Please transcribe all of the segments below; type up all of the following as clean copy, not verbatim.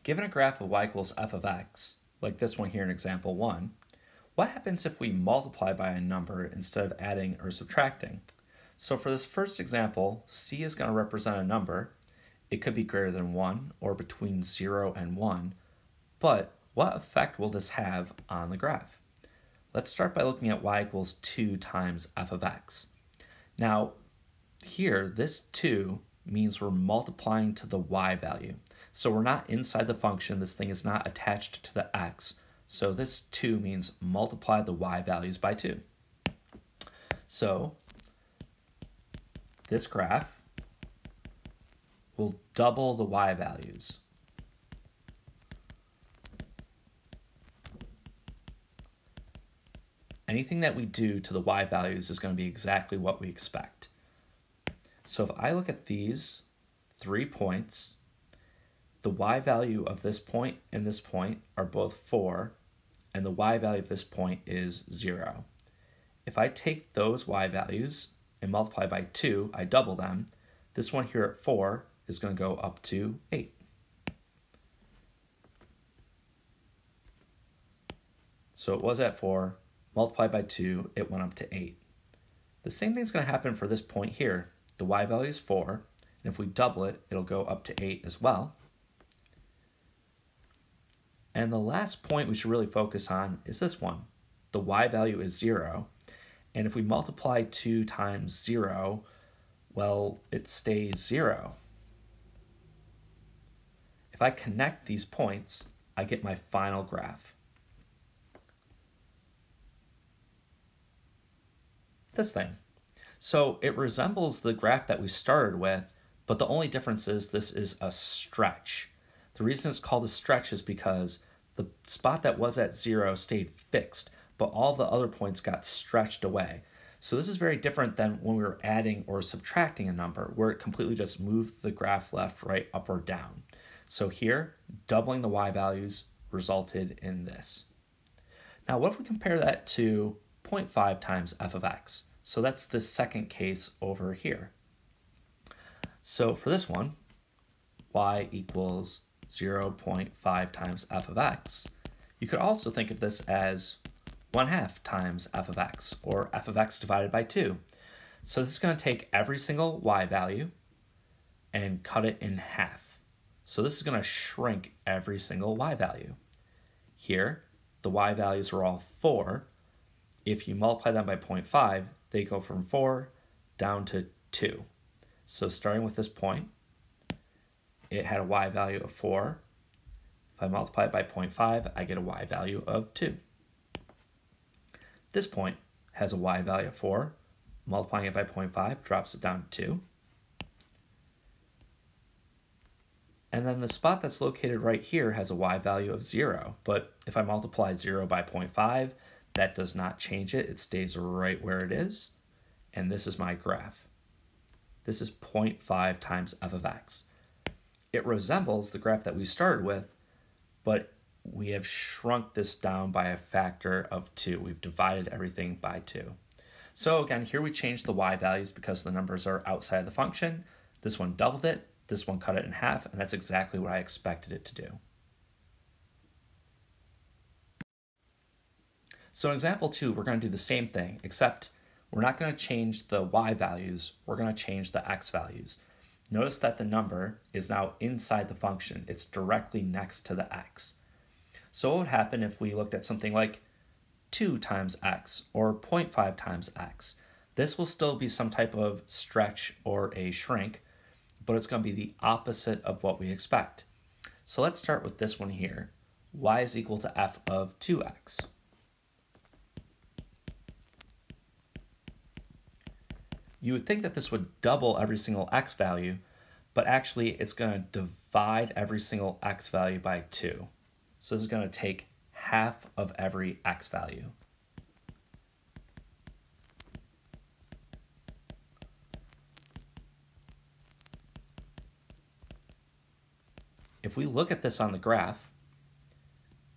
Given a graph of y equals f of x, like this one here in example 1, what happens if we multiply by a number instead of adding or subtracting? So for this first example, c is going to represent a number. It could be greater than 1 or between 0 and 1, but what effect will this have on the graph? Let's start by looking at y equals 2 times f of x. Now, here, this 2 means we're multiplying to the y value. So we're not inside the function. This thing is not attached to the x. So this 2 means multiply the y values by 2. So this graph will double the y values. Anything that we do to the y values is going to be exactly what we expect. So if I look at these 3 points, the y value of this point and this point are both 4, and the y value of this point is 0. If I take those y values and multiply by 2, I double them. This one here at 4 is going to go up to 8. So it was at 4, multiplied by 2, it went up to 8. The same thing's going to happen for this point here. The y value is 4, and if we double it, it'll go up to 8 as well. And the last point we should really focus on is this one. The y value is 0, and if we multiply 2 times 0, well, it stays 0. If I connect these points, I get my final graph. This thing. So it resembles the graph that we started with, but the only difference is this is a stretch. The reason it's called a stretch is because the spot that was at 0 stayed fixed, but all the other points got stretched away. So this is very different than when we were adding or subtracting a number, where it completely just moved the graph left, right, up, or down. So here, doubling the y values resulted in this. Now what if we compare that to 0.5 times f of x? So that's the second case over here. So for this one, y equals 0.5 times f of x. You could also think of this as 1/2 times f of x, or f of x divided by 2. So this is going to take every single y value and cut it in half. So this is going to shrink every single y value. Here, the y values are all 4. If you multiply them by 0.5, they go from 4 down to 2. So starting with this point, it had a y value of 4. If I multiply it by 0.5, I get a y value of 2. This point has a y value of 4. Multiplying it by 0.5 drops it down to 2. And then the spot that's located right here has a y value of 0. But if I multiply 0 by 0.5, that does not change it. It stays right where it is. And this is my graph. This is 0.5 times f of x. It resembles the graph that we started with, but we have shrunk this down by a factor of 2. We've divided everything by 2. So again, here we changed the y values because the numbers are outside the function. This one doubled it, this one cut it in half, and that's exactly what I expected it to do. So in example 2, we're going to do the same thing, except we're not going to change the y values, we're going to change the x values. Notice that the number is now inside the function. It's directly next to the x. So what would happen if we looked at something like 2 times x or 0.5 times x? This will still be some type of stretch or a shrink, but it's going to be the opposite of what we expect. So let's start with this one here. Y is equal to f of 2x. You would think that this would double every single x value, but actually it's going to divide every single x value by 2. So this is going to take half of every x value. If we look at this on the graph,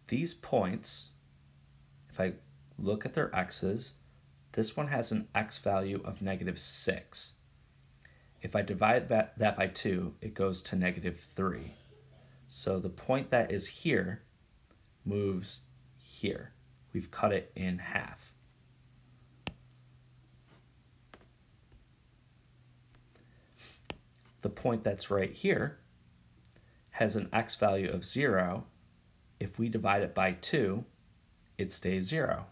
these points, if I look at their x's, this one has an x value of -6. If I divide that by 2, it goes to -3. So the point that is here moves here. We've cut it in half. The point that's right here has an x value of 0. If we divide it by 2, it stays 0.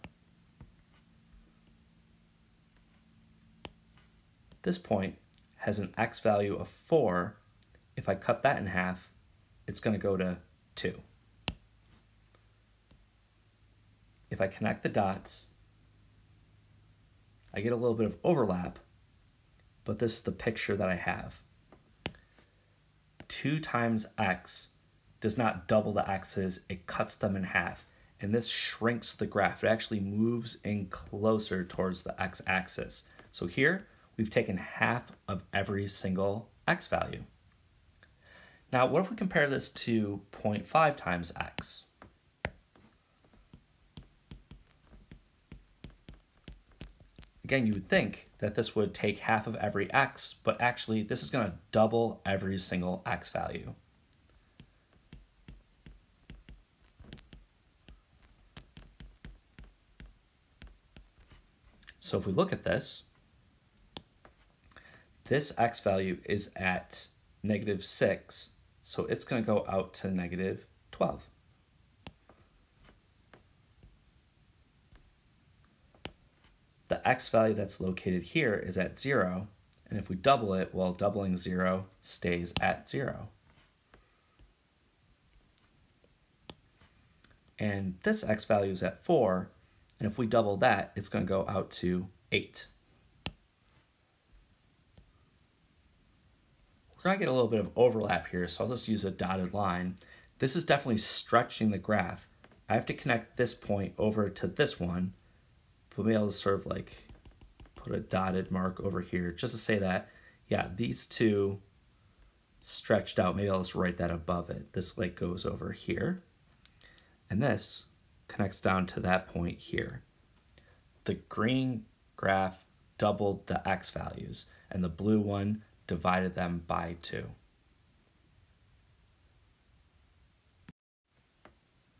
This point has an x value of 4. If I cut that in half, it's going to go to 2. If I connect the dots, I get a little bit of overlap, but this is the picture that I have. 2 times x does not double the x's, it cuts them in half. And this shrinks the graph. It actually moves in closer towards the x-axis. So here, we've taken half of every single x value. Now, what if we compare this to 0.5 times x? Again, you would think that this would take half of every x, but actually this is going to double every single x value. So if we look at this x value is at -6, so it's going to go out to -12. The x value that's located here is at 0, and if we double it, well, doubling 0 stays at 0. And this x value is at 4, and if we double that, it's going to go out to 8. We're going to get a little bit of overlap here, so I'll just use a dotted line. This is definitely stretching the graph. I have to connect this point over to this one, but maybe I'll just sort of like put a dotted mark over here just to say that, yeah, these two stretched out. Maybe I'll just write that above it. This like goes over here, and this connects down to that point here. The green graph doubled the x values, and the blue one divided them by 2.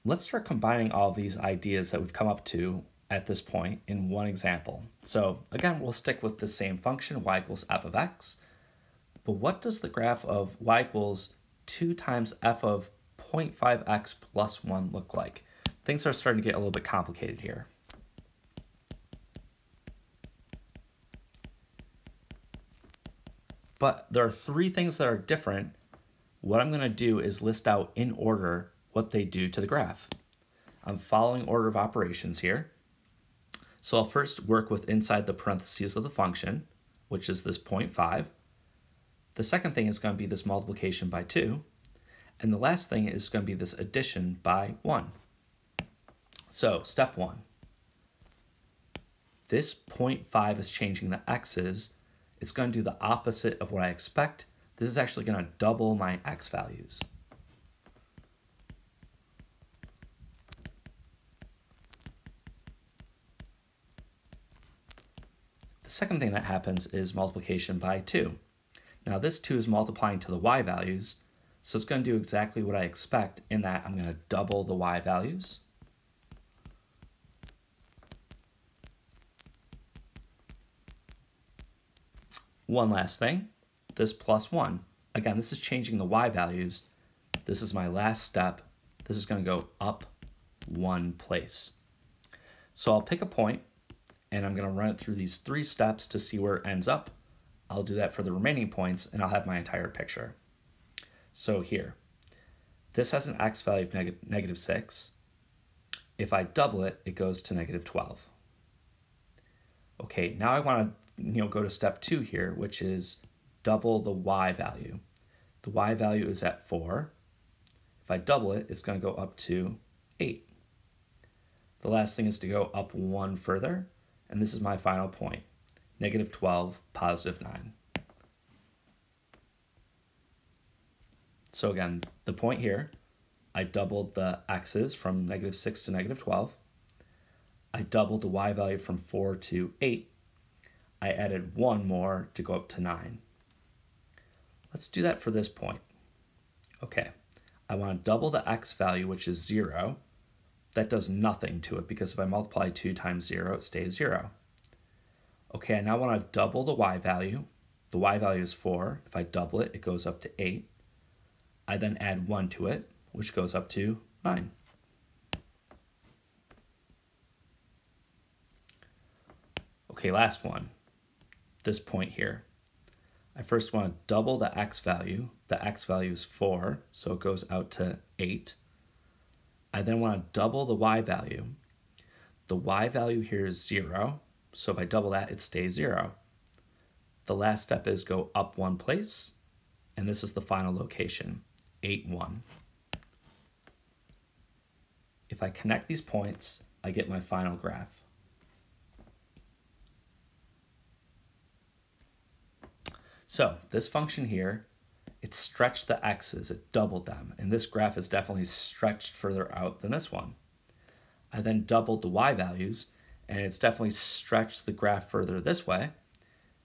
Let's start combining all of these ideas that we've come up to at this point in one example. So again, we'll stick with the same function, y equals f of x. But what does the graph of y equals 2 times f of 0.5x plus 1 look like? Things are starting to get a little bit complicated here. But there are 3 things that are different. What I'm going to do is list out in order what they do to the graph. I'm following order of operations here. So I'll first work with inside the parentheses of the function, which is this 0.5. The second thing is going to be this multiplication by 2. And the last thing is going to be this addition by 1. So step 1. This 0.5 is changing the x's. It's going to do the opposite of what I expect. This is actually going to double my x values. The second thing that happens is multiplication by 2. Now this 2 is multiplying to the y values, so it's going to do exactly what I expect in that I'm going to double the y values. One last thing, this plus 1. Again, this is changing the y values. This is my last step. This is going to go up 1 place. So I'll pick a point, and I'm going to run it through these 3 steps to see where it ends up. I'll do that for the remaining points, and I'll have my entire picture. So here, this has an x value of -6. If I double it, it goes to -12. Okay, now I want to go to step 2 here, which is double the y value. The y value is at 4. If I double it, it's going to go up to 8. The last thing is to go up 1 further, and this is my final point, -12, +9. So again, the point here, I doubled the x's from -6 to -12. I doubled the y value from 4 to 8. I added 1 more to go up to 9. Let's do that for this point. Okay, I want to double the x value, which is 0. That does nothing to it because if I multiply 2 times 0, it stays 0. Okay, I now want to double the y value. The y value is 4. If I double it, it goes up to 8. I then add 1 to it, which goes up to 9. Okay, last one. This point here. I first want to double the x value. The x value is 4, so it goes out to 8. I then want to double the y value. The y value here is 0, so if I double that, it stays 0. The last step is go up 1 place, and this is the final location, 8, 1. If I connect these points, I get my final graph. So this function here, it stretched the x's, it doubled them, and this graph is definitely stretched further out than this one. I then doubled the y values, and it's definitely stretched the graph further this way.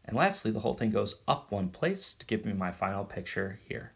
And lastly, the whole thing goes up 1 place to give me my final picture here.